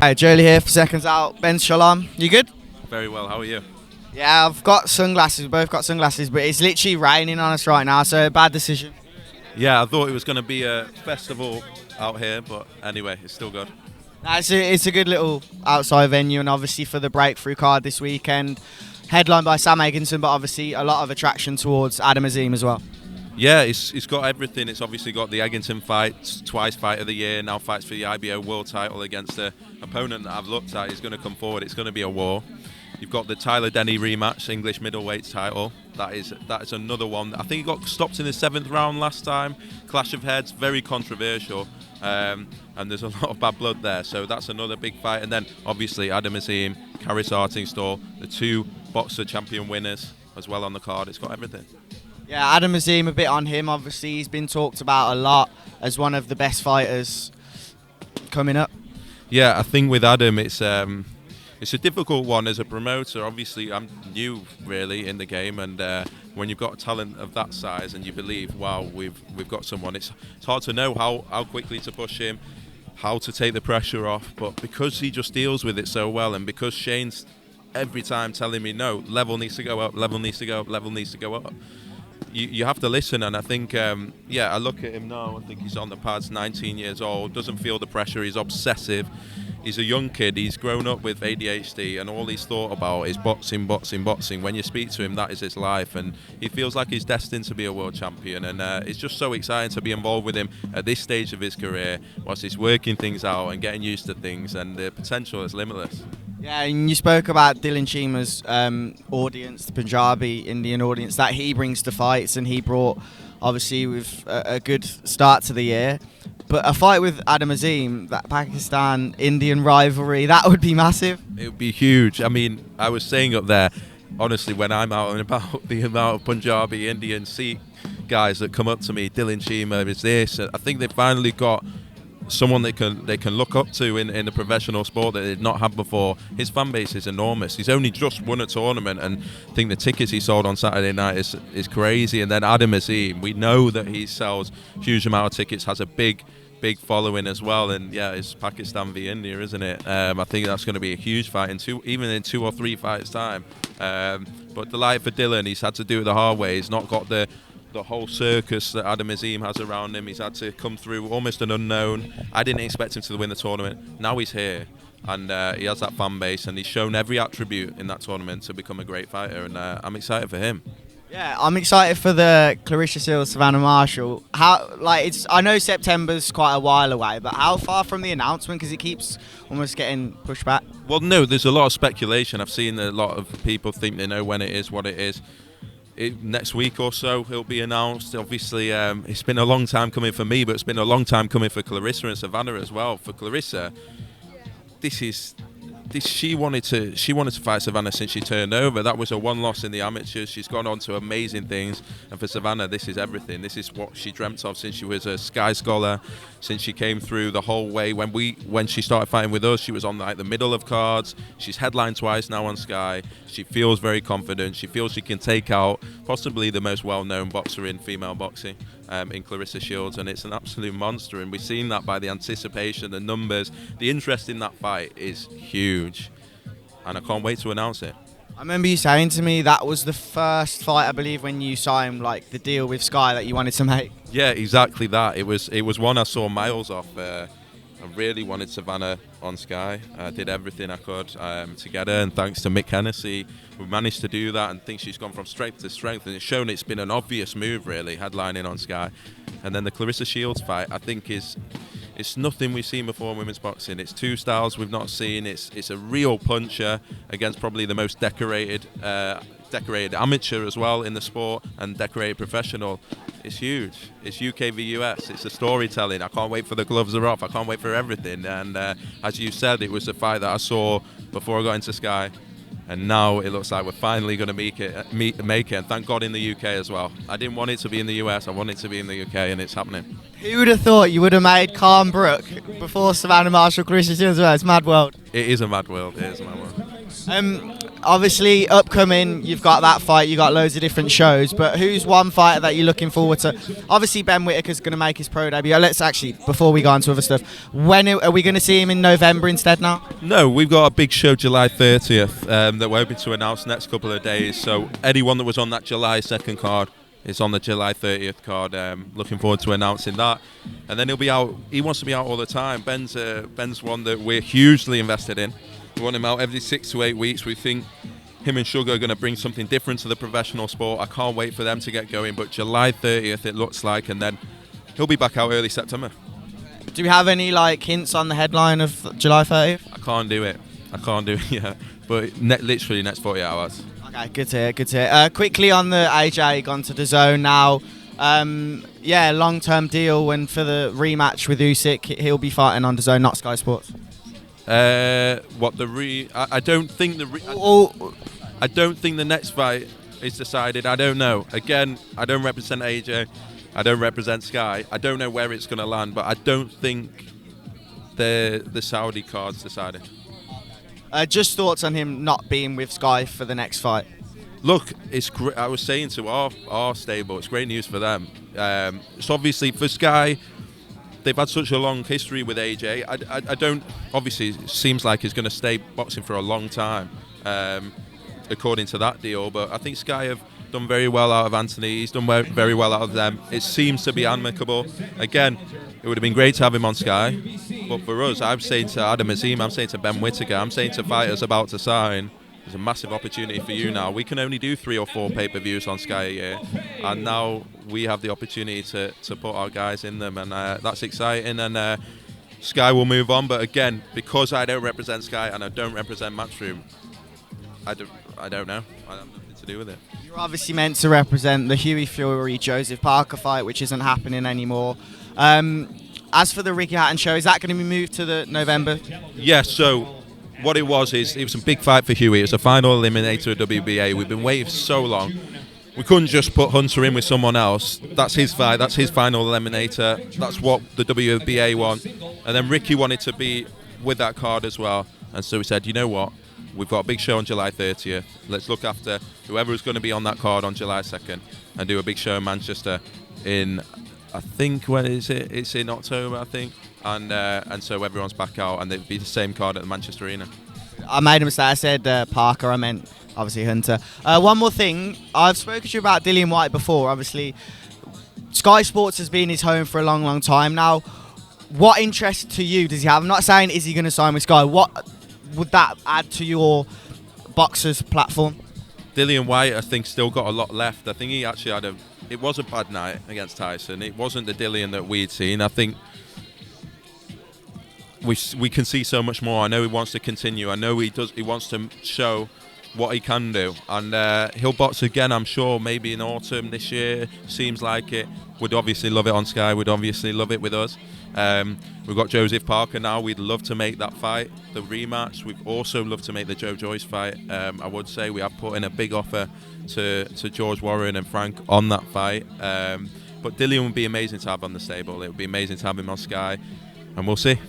Hi, Joe Leigh here for Seconds Out. Ben, Shalom. You good? Very well, how are you? Yeah, I've got sunglasses. We both got sunglasses, but it's literally raining on us right now, so bad decision. Yeah, I thought it was going to be a festival out here, but anyway, it's still good. Nah, it's a good little outside venue, and obviously for the breakthrough card this weekend, headlined by Sam Eggington, but obviously a lot of attraction towards Azeem as well. Yeah, it's got everything. It's obviously got the Eggington fight, twice fight of the year, now fights for the IBO world title against an opponent that I've looked at is going to come forward. It's going to be a war. You've got the Tyler Denny rematch, English middleweight title. That is another one. I think he got stopped in the 7th round last time. Clash of heads, very controversial. And there's a lot of bad blood there. So that's another big fight. And then obviously Azeem, Karis Artingstall, the two boxer champion winners as well on the card. It's got everything. Yeah, Azeem, a bit on him. Obviously, he's been talked about a lot as one of the best fighters coming up. Yeah, I think with Adam, it's a difficult one as a promoter. Obviously, I'm new really in the game, and when you've got a talent of that size and you believe, wow, we've got someone, it's hard to know how quickly to push him, how to take the pressure off. But because he just deals with it so well, and because Shane's every time telling me, no, level needs to go up, level needs to go up, level needs to go up, you have to listen. And I think, I look at him now, I think he's on the pads, 19 years old, doesn't feel the pressure, he's obsessive. He's a young kid, he's grown up with ADHD, and all he's thought about is boxing, boxing, boxing. When you speak to him, that is his life, and he feels like he's destined to be a world champion, and it's just so exciting to be involved with him at this stage of his career, whilst he's working things out and getting used to things, and the potential is limitless. Yeah, and you spoke about Dillian Chima's audience, the Punjabi Indian audience that he brings to fights, and he brought, obviously, with a good start to the year. But a fight with Azeem, that Pakistan-Indian rivalry, that would be massive. It would be huge. I mean, I was saying up there, honestly, when I'm out and about, the amount of Punjabi, Indian, Sikh guys that come up to me, Dillian Chima is this. I think they've finally got someone they can look up to in the professional sport that they've not had before. His fan base is enormous. He's only just won a tournament, and I think the tickets he sold on Saturday night is crazy. And then Azeem, we know that he sells huge amount of tickets, has a big following as well, and yeah, it's Pakistan v India, isn't it? I think that's going to be a huge fight even in 2 or 3 fights time. But delight for Dillian, he's had to do it the hard way. He's not got the whole circus that Azeem has around him. He's had to come through almost an unknown. I didn't expect him to win the tournament. Now he's here, and he has that fan base, and he's shown every attribute in that tournament to become a great fighter, and I'm excited for him. Yeah, I'm excited for the Clarissa Shields, Savannah Marshall. I know September's quite a while away, but how far from the announcement? Because it keeps almost getting pushed back. Well, no, there's a lot of speculation. I've seen a lot of people think they know when it is, what it is. Next week or so it'll be announced. Obviously, it's been a long time coming for me, but it's been a long time coming for Clarissa and Savannah as well. For Clarissa, she wanted to fight Savannah since she turned over. That was her one loss in the amateurs. She's gone on to amazing things, and for Savannah, this is everything. This is what she dreamt of since she was a Sky Scholar, since she came through the whole way. When she started fighting with us, she was on like the middle of cards. She's headlined twice now on Sky. She feels very confident. She feels she can take out possibly the most well-known boxer in female boxing, in Clarissa Shields, and it's an absolute monster, and we've seen that by the anticipation, the numbers, the interest in that fight is huge, and I can't wait to announce it. I remember you saying to me that was the first fight, I believe, when you signed like the deal with Sky that you wanted to make. Yeah, exactly that. It was one I saw miles off. I really wanted Savannah on Sky. I did everything I could to get her, and thanks to Mick Hennessy, we managed to do that, and think she's gone from strength to strength, and it's shown it's been an obvious move, really, headlining on Sky. And then the Clarissa Shields fight, I think, it's nothing we've seen before in women's boxing. It's 2 styles we've not seen. It's a real puncher against probably the most decorated amateur as well in the sport, and decorated professional. It's huge. It's UK v US. It's the storytelling. I can't wait for the gloves are off. I can't wait for everything. And as you said, it was a fight that I saw before I got into Sky, and now it looks like we're finally going to make it, and thank God in the UK as well. I didn't want it to be in the US. I want it to be in the UK, and it's happening. Who would have thought you would have made Calm Brook before Savannah Marshall, Clarissa Shields? It's a mad world. It is a mad world. It is a mad world. Obviously, upcoming, you've got that fight, you've got loads of different shows, but who's one fighter that you're looking forward to? Obviously, Ben Whittaker's going to make his pro debut. Let's actually, before we go on to other stuff, when are we going to see him in November instead now? No, we've got a big show July 30th that we're hoping to announce next couple of days. So anyone that was on that July 2nd card is on the July 30th card. Looking forward to announcing that. And then he'll be out. He wants to be out all the time. Ben's one that we're hugely invested in. We want him out every 6 to 8 weeks. We think him and Sugar are going to bring something different to the professional sport. I can't wait for them to get going. But July 30th, it looks like, and then he'll be back out early September. Do we have any hints on the headline of July 30th? I can't do it yet. But literally next 48 hours. Okay, good to hear. Quickly on the AJ, gone to the zone now. Long-term deal, and for the rematch with Usyk, he'll be fighting on the zone, not Sky Sports. I don't think I don't think the next fight is decided. I don't know. Again, I don't represent AJ. I don't represent Sky. I don't know where it's going to land, but I don't think the Saudi card's decided. Just thoughts on him not being with Sky for the next fight. Look, it's I was saying to our stable, it's great news for them. It's obviously for Sky. They've had such a long history with AJ. I don't. Obviously, it seems like he's going to stay boxing for a long time, according to that deal. But I think Sky have done very well out of Anthony. He's done very well out of them. It seems to be amicable. Again, it would have been great to have him on Sky. But for us, I'm saying to Adam Azeem, I'm saying to Ben Whittaker, I'm saying to fighters about to sign, there's a massive opportunity for you now. We can only do 3 or 4 pay-per-views on Sky a year, and now we have the opportunity to put our guys in them, and that's exciting. And Sky will move on, but again, because I don't represent Sky and I don't represent Matchroom, I don't know. I have nothing to do with it. You're obviously meant to represent the Hughie Fury-Joseph Parker fight, which isn't happening anymore. As for the Ricky Hatton show, is that going to be moved to the November? Yeah, so what it was is, it was a big fight for Hughie. It was a final eliminator of WBA. We've been waiting for so long. We couldn't just put Hunter in with someone else. That's his fight. That's his final eliminator. That's what the WBA want. And then Ricky wanted to be with that card as well. And so we said, you know what? We've got a big show on July 30th. Let's look after whoever is going to be on that card on July 2nd and do a big show in Manchester in, I think, when is it? It's in October, I think. And so everyone's back out, and it'll be the same card at the Manchester Arena. I made a mistake. I said Parker. I meant, obviously, Hunter. One more thing. I've spoken to you about Dillian White before. Obviously, Sky Sports has been his home for a long, long time now. What interest to you does he have? I'm not saying is he going to sign with Sky. What would that add to your boxers platform? Dillian White, I think, still got a lot left. I think he actually it was a bad night against Tyson. It wasn't the Dillian that we'd seen. I think we can see so much more. I know he wants to continue. I know he does. He wants to show what he can do, and he'll box again, I'm sure, maybe in autumn this year. Seems like it. Would obviously love it on Sky. Would obviously love it with us. We've got Joseph Parker now. We'd love to make that fight, the rematch. We'd also love to make the Joe Joyce fight. I would say we have put in a big offer to George Warren and Frank on that fight. But Dillian would be amazing to have on the stable. It would be amazing to have him on Sky, and we'll see.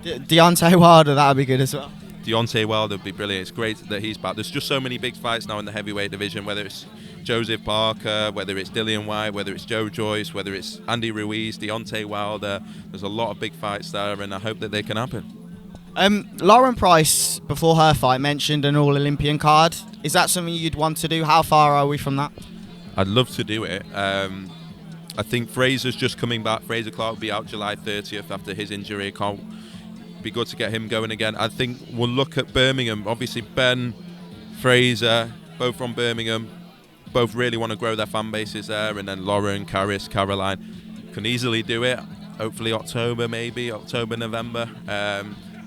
Deontay Wilder, that would be good as well. Deontay Wilder would be brilliant. It's great that he's back. There's just so many big fights now in the heavyweight division, whether it's Joseph Parker, whether it's Dillian White, whether it's Joe Joyce, whether it's Andy Ruiz, Deontay Wilder. There's a lot of big fights there, and I hope that they can happen. Lauren Price, before her fight, mentioned an All-Olympian card. Is that something you'd want to do? How far are we from that? I'd love to do it. I think Fraser's just coming back. Fraser Clark will be out July 30th after his injury. Can't be good to get him going again. I think we'll look at Birmingham. Obviously, Ben, Fraser, both from Birmingham, both really want to grow their fan bases there. And then Lauren, Caris, Caroline can easily do it. Hopefully October, maybe October, November.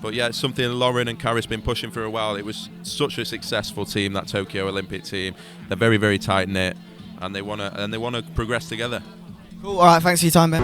But yeah, it's something Lauren and Caris been pushing for a while. It was such a successful team, that Tokyo Olympic team. They're very, very tight knit, and they want to progress together. Cool. All right. Thanks for your time, Ben.